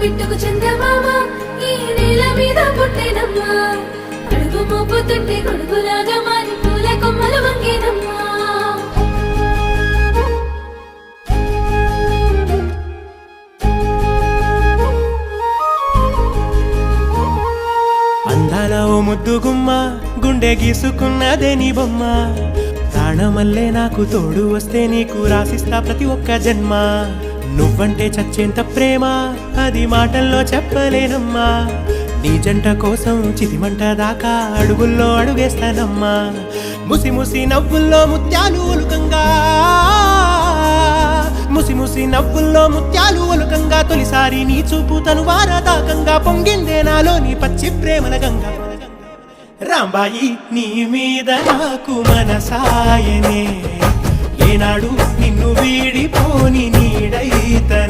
గిట్టుకు చందమామ ఈ నేల మీద పుట్టేనమ్మా అడుగు మోపుతుంటే గొడుగులాగా మారి పూల కొమ్మలు వంగేనమ్మా అందాల ఓ ముద్దు గుమ్మ గుండె గీసుకున్నదే నీ బొమ్మ ప్రాణమల్లే నాకు తోడు వస్తే నీకు రాసిస్తా ప్రతి ఒక్క జన్మ నువ్వంటే చచ్చేంత ప్రేమ అది మాటల్లో చెప్పలేనమ్మా నీ జంట కోసం చితిమంట దాకా అడుగుల్లో అడుగేస్తానమ్మా ముసి ముసి నవ్వుల్లో ముత్యాలు ఒలుకంగా ముసి ముసి నవ్వుల్లో ముత్యాలు ఒలుకంగా తొలిసారి నీ చూపు తను వారదాకంగా పొంగిందే నాలో నీ పచ్చి ప్రేమల గంగా రాంబాయి నీ మీద నాకు మనసాయనే ఏనాడు నిన్ను వీడిపోని నీడైత